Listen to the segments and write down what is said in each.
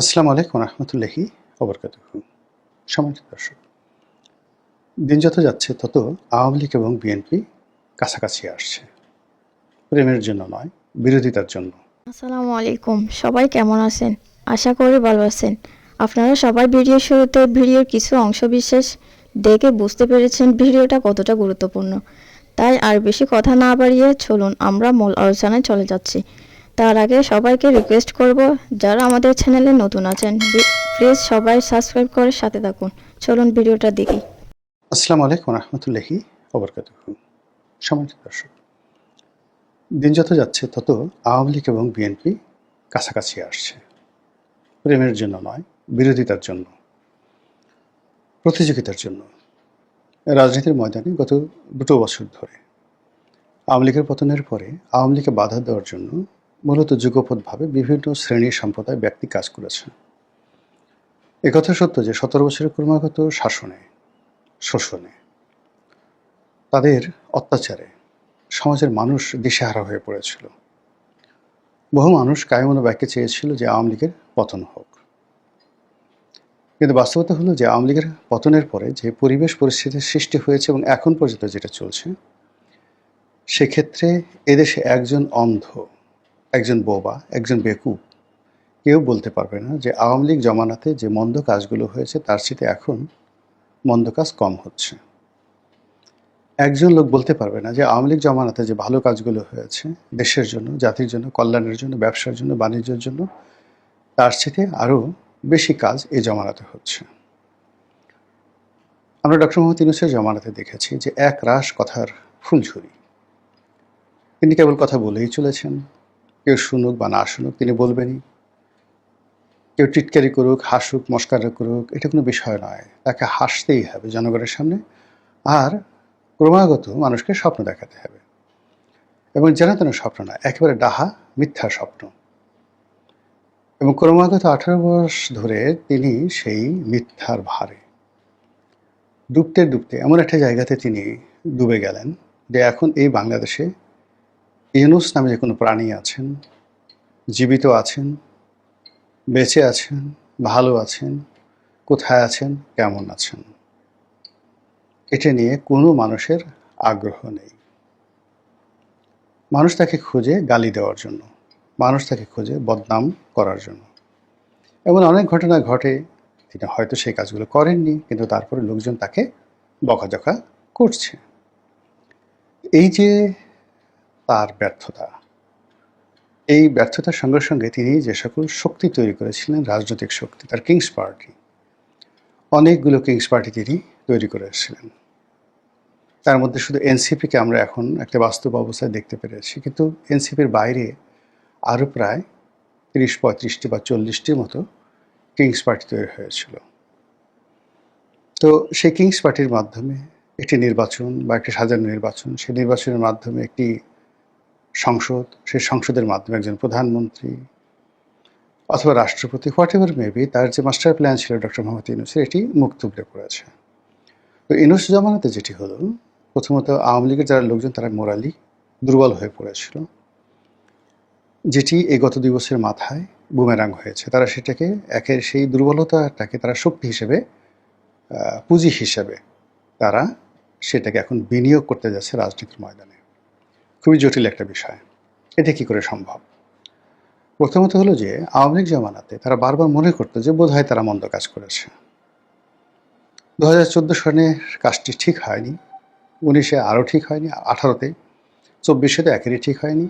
আসসালামু আলাইকুম রহমতুল্লাহি ওবরকাতুহু। সম্মানিত দর্শক, দিন যত যাচ্ছে তত আওয়ামী লীগ এবং বিএনপি কাছাকাছি আসছে। প্রেমের জন্য নয়, বিরোধিতার জন্য। আসসালামু আলাইকুম, সবাই কেমন আছেন? আশা করি ভালো আছেন। আপনারা সবাই ভিডিওর শুরুতে ভিডিওর কিছু অংশবিশেষ দেখে বুঝতে পেরেছেন ভিডিওটা কতটা গুরুত্বপূর্ণ। তাই আর বেশি কথা না বাড়িয়ে চলুন আমরা মূল আলোচনায় চলে যাচ্ছি। তার আগে সবাইকে রিকোয়েস্ট করব, যারা আমাদের চ্যানেলে নতুন আছেন প্লিজ সবাই সাবস্ক্রাইব করে সাথে থাকুন। চলুন ভিডিওটা দেখি। আসসালামু আলাইকুম রহমতুল্লাহি ওবরকাতুহু। সম্মানিত দর্শক, দিন যত যাচ্ছে তত আওয়ামী লীগ এবং বিএনপি কাছাকাছি আসছে। প্রেমের জন্য নয়, বিরোধিতার জন্য, প্রতিযোগিতার জন্য। রাজনীতির ময়দানে গত 2 বছর ধরে আওয়ামী লীগের পতনের পরে আওয়ামী লীগকে বাধা দেওয়ার জন্য মূলত যুগপৎভাবে বিভিন্ন শ্রেণী সম্প্রদায় ব্যক্তি কাজ করেছে। একথা সত্য যে 17 বছরের ক্রমাগত শাসনে, শোষণে, তাদের অত্যাচারে সমাজের মানুষ দিশেহারা হয়ে পড়েছিল। বহু মানুষ কায়মনো বাক্যে চেয়েছিল যে আওয়ামী লীগের পতন হোক। কিন্তু বাস্তবতা হলো যে আওয়ামী লীগের পতনের পরে যে পরিবেশ পরিস্থিতির সৃষ্টি হয়েছে এবং এখন পর্যন্ত যেটা চলছে, সেক্ষেত্রে এদেশে একজন অন্ধ, একজন বোবা, একজন বেকুব কেউ বলতে পারবে না যে আওয়ামী লীগ জমানাতে যে মন্দ কাজগুলো হয়েছে তার চেয়ে এখন মন্দ কাজ কম হচ্ছে। একজন লোক বলতে পারবে না যে আওয়ামী লীগ জমানাতে যে ভালো কাজগুলো হয়েছে দেশের জন্য, জাতির জন্য, কল্যাণের জন্য, ব্যবসার জন্য, বাণিজ্যের জন্য, তার চেয়ে আরও বেশি কাজ এই জমানাতে হচ্ছে। আমরা ডক্টর মোহাম্মদ ইউনূসের জমানাতে দেখেছি যে এক রাশ কথার ফুলঝুরি। তিনি কেবল কথা বলেই চলেছেন। কেউ শুনুক বা না শুনুক তিনি বলবেনই। কেউ টিটকারি করুক, হাসুক, মস্কারা করুক, এটা কোনো বিষয় নয়। তাকে হাসতেই হবে জনগণের সামনে, আর ক্রমাগত মানুষকে স্বপ্ন দেখাতে হবে। এবং যেন তেন স্বপ্ন নয়, একেবারে ডাহা মিথ্যা স্বপ্ন। এবং ক্রমাগত 18 বর্ষ ধরে তিনি সেই মিথ্যার ভারে ডুবতে ডুবতে এমন একটা জায়গাতে তিনি ডুবে গেলেন যে এখন এই বাংলাদেশে ইউনূস নামে যে কোনো প্রাণী আছেন, জীবিত আছেন, বেঁচে আছেন, ভালো আছেন, কোথায় আছেন, কেমন আছেন, এটা নিয়ে কোনো মানুষের আগ্রহ নেই। মানুষ তাকে খুঁজে গালি দেওয়ার জন্য, মানুষ তাকে খুঁজে বদনাম করার জন্য। এমন অনেক ঘটনা ঘটে, তিনি হয়তো সেই কাজগুলো করেননি, কিন্তু তারপরে লোকজন তাকে বকাঝকা করছে। এই যে তার ব্যর্থতা, এই ব্যর্থতার সঙ্গে সঙ্গে তিনি যে সকল শক্তি তৈরি করেছিলেন, রাজনৈতিক শক্তি, তার কিংস পার্টি, অনেকগুলো কিংস পার্টি তিনি তৈরি করে এসেছিলেন। তার মধ্যে শুধু এনসিপিকে আমরা এখন একটা বাস্তব অবস্থায় দেখতে পেরেছি, কিন্তু এনসিপির বাইরে আরও প্রায় 30-35টি বা 40টির মতো কিংস পার্টি তৈরি হয়েছিল। তো সেই কিংস পার্টির মাধ্যমে একটি নির্বাচন বা একটি সাজানো নির্বাচন, সেই নির্বাচনের মাধ্যমে একটি সংসদ, সেই সংসদের মাধ্যমে একজন প্রধানমন্ত্রী অথবা রাষ্ট্রপতি, হোয়াট এভার মেবি, তার যে মাস্টার প্ল্যান ছিল ডক্টর মোহাম্মদ ইউনূসের, এটি মুখ থুবড়ে পড়েছে। তো ইউনূস জমানাতে যেটি হলো, প্রথমত আওয়ামী লীগের যারা লোকজন তারা মোরালি দুর্বল হয়ে পড়েছিল, যেটি এই গত 2 বছরের মাথায় বুমেরাং হয়েছে। তারা সেটাকে একের সেই দুর্বলতাটাকে তারা শক্তি হিসেবে, পুঁজি হিসেবে তারা সেটাকে এখন বিনিয়োগ করতে যাচ্ছে রাজনীতির ময়দানে। খুবই জটিল একটা বিষয়। এটা কী করে সম্ভব? প্রথমত হলো যে আওয়ামী লীগ জমানাতে তারা বারবার মনে করতো যে বোধহয় তারা মন্দ কাজ করেছে। 2014 সনের কাজটি ঠিক হয়নি, 19-এ আরও ঠিক হয়নি, 18-তে, 24-এ তো একেরই ঠিক হয়নি।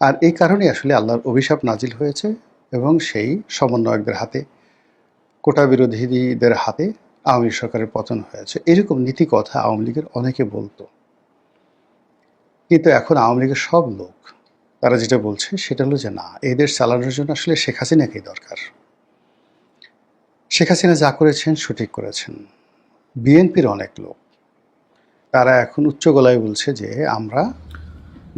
আর এই কারণেই আসলে আল্লাহর অভিশাপ নাজিল হয়েছে এবং সেই সমন্বয়কদের হাতে, কোটা বিরোধীদের হাতে আওয়ামী লীগ সরকারের পতন হয়েছে। এরকম নীতি কথা আওয়ামী লীগের অনেকে বলতো। কিন্তু এখন আওয়ামী লীগের সব লোক তারা যেটা বলছে সেটা হলো যে না, এই দেশ চালানোর জন্য আসলে শেখ হাসিনাকেই দরকার। শেখ হাসিনা যা করেছেন সঠিক করেছেন। বিএনপির অনেক লোক তারা এখন উচ্চ গলায় বলছে যে আমরা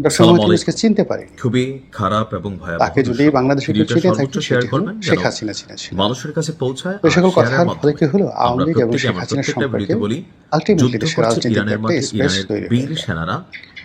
ডক্টর সালাম মোহাম্মদ ইউনূসকে আলাইকুম। চিনতে পারিনি। খুবই খারাপ এবং ভয়াবহ তাকে যদি দূষণ। বাংলাদেশে কেউ ভিডিওটা চিনে সর্বোচ্চ থাকতো শেয়ার সেটি হলো করবেন যেন শেখ হাসিনা চিনেছিল। মানুষের কাছে পৌঁছায়। এই আর সকল শেয়ারের কথার ফলে মাধ্যমে কি হলো, আওয়ামী আমরা লীগ এবং প্রত্যেকে শেখ আমার হাসিনার প্রত্যেকটা সম্পর্কে ভিডিওতে বলি, আলটিমেটলি যুদ্ধ দেশের করছে রাজনীতিতে ইরানের একটা মাঠে, স্পেস ইরানের তৈরি হয়ে বীর গেল। সেনারা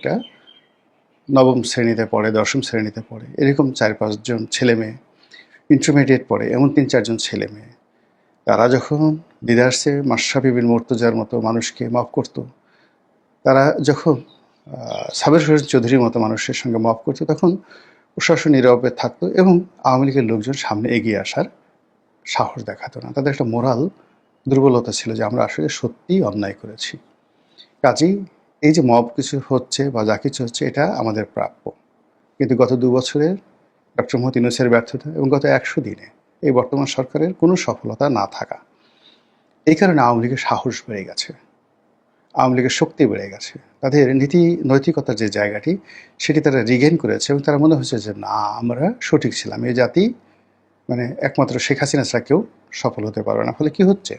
একটা নবম শ্রেণীতে পড়ে, দশম শ্রেণীতে পড়ে, এরকম 4-5 জন ছেলে মেয়ে, ইন্টারমিডিয়েট পড়ে এমন 3-4 জন ছেলে মেয়ে, তারা যখন দিদারসে মাশরাফি বিন মুর্তজার মতো মানুষকে মাফ করত, তারা যখন সাবের হোসেন চৌধুরীর মতো মানুষের সঙ্গে মাফ করতো, তখন প্রশাসন নীরবে থাকতো এবং আওয়ামী লীগের লোকজন সামনে এগিয়ে আসার সাহস দেখাতো না। তাদের একটা মোরাল দুর্বলতা ছিল যে আমরা আসলে সত্যিই অন্যায় করেছি। কাজেই এই যে মব কিছু হচ্ছে বা যা কিছু হচ্ছে, এটা আমাদের প্রাপ্য। কিন্তু গত 2 বছরের ডক্টর মোহাম্মদ ইউনূসের ব্যর্থতা এবং গত 100 দিনে এই বর্তমান সরকারের কোনো সফলতা না থাকা। এই কারণে আওয়ামী লীগের সাহস বেড়ে গেছে, আওয়ামী লীগের শক্তি বেড়ে গেছে, তাদের নীতি নৈতিকতার যে জায়গাটি সেটি তারা রিগেইন করেছে এবং তারা মনে হচ্ছে যে না, আমরা সঠিক ছিলাম, এই জাতি মানে একমাত্র শেখ হাসিনা ছাড়া কেউ সফল হতে পারবে না। ফলে কি হচ্ছে,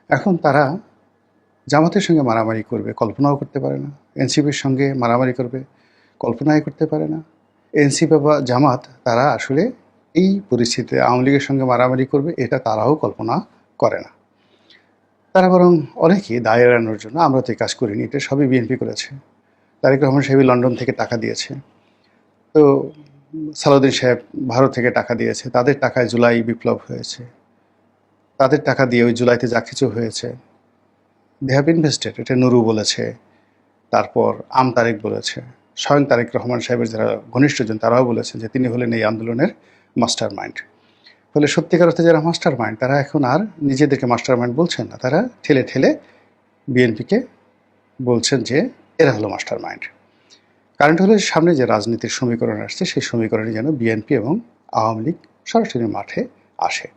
এখন তারা জামাতের সঙ্গে মারামারি করবে কল্পনাও করতে পারে না, এনসিপির সঙ্গে মারামারি করবে কল্পনাই করতে পারে না। এনসিপি বা জামাত তারা আসলে এই পরিস্থিতিতে আওয়ামী লীগের সঙ্গে মারামারি করবে এটা তারাও কল্পনা করে না। তারা বরং অনেকেই দায় এড়ানোর জন্য, আমরা তো এই কাজ করিনি, এটা সবই বিএনপি করেছে, তারেক রহমান সাহেব লন্ডন থেকে টাকা দিয়েছে, তো সালাউদ্দিন সাহেব ভারত থেকে টাকা দিয়েছে, তাদের টাকায় জুলাই বিপ্লব হয়েছে, তাদের টাকা দিয়ে ওই জুলাইতে যা কিছু হয়েছে দে হ্যাভ ইনভেস্টেড, এটা নুরু বলেছে, তারপর তারেক বলেছে, স্বয়ং তারেক রহমান সাহেবের যারা ঘনিষ্ঠজন তারাও বলেছেন যে তিনি হলেন এই আন্দোলনের মাস্টার মাইন্ড। ফলে সত্যিকার অর্থে যারা মাস্টার মাইন্ড তারা এখন আর নিজেদেরকে মাস্টার মাইন্ড বলছেন না, তারা ঠেলে ঠেলে বিএনপিকে বলছেন যে এরা হলো মাস্টার মাইন্ড। কারণটা হলো সামনে যে রাজনীতির সমীকরণ আসছে সেই সমীকরণে যেন বিএনপি এবং আওয়ামী লীগ সরাসরি মাঠে আসে।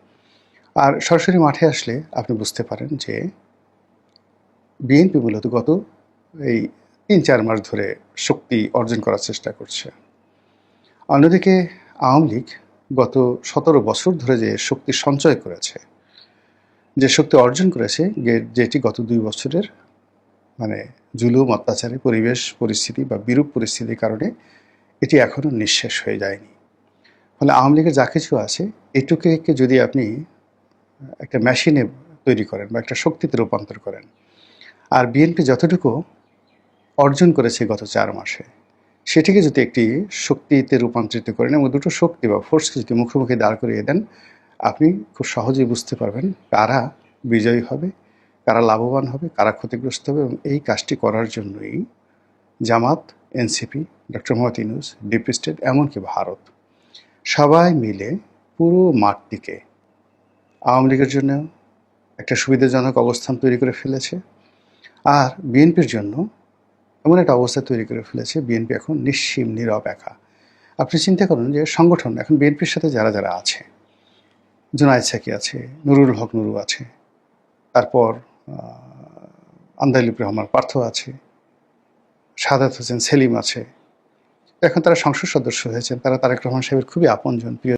আর সরাসরি মাঠে আসলে আপনি বুঝতে পারেন যে বিএনপি মূলত গত এই ৩-৪ মাস ধরে শক্তি অর্জন করার চেষ্টা করছে। অন্যদিকে আওয়ামী লীগ গত ১৭ বছর ধরে যে শক্তি সঞ্চয় করেছে, যে শক্তি অর্জন করেছে, যেটি গত ২ বছরের মানে জুলুম অত্যাচারী পরিবেশ পরিস্থিতি বা বিরূপ পরিস্থিতির কারণে এটি এখনও নিঃশেষ হয়ে যায়নি। ফলে আওয়ামী লীগের যা কিছু আছে এটুকুকে যদি আপনি একটা মেশিনে তৈরি করেন বা একটা শক্তিতে রূপান্তর করেন, আর বিএনপি যতটুকু অর্জন করেছে গত ৪ মাসে সেটিকে যদি একটি শক্তিতে রূপান্তরিত করেন এবং দুটো শক্তি বা ফোর্সকে যদি মুখোমুখি দাঁড় করিয়ে দেন, আপনি খুব সহজেই বুঝতে পারবেন কারা বিজয়ী হবে, কারা লাভবান হবে, কারা ক্ষতিগ্রস্ত হবে। এবং এই কাজটি করার জন্যই Jamaat, NCP, doctor Muhammad Yunus, deep state, এমনকি ভারত সবাই মিলে পুরো মাঠটিকে আওয়ামী লীগের জন্য একটা সুবিধাজনক অবস্থান তৈরি করে ফেলেছে, আর বিএনপির জন্য এমন একটা অবস্থা তৈরি করে ফেলেছে বিএনপি এখন নিশ্চিম নীরব একা। আপনি চিন্তা করুন যে সংগঠন এখন বিএনপির সাথে যারা যারা আছে, জুনায়েদ সাকি আছে, নুরুল হক নুরু আছে, তারপর আন্দালিব রহমান পার্থ আছে, সাদাত হোসেন সেলিম আছে, এখন তারা সংসদ সদস্য হয়েছেন, তারা তারেক রহমান সাহেবের খুবই আপনজন, প্রিয়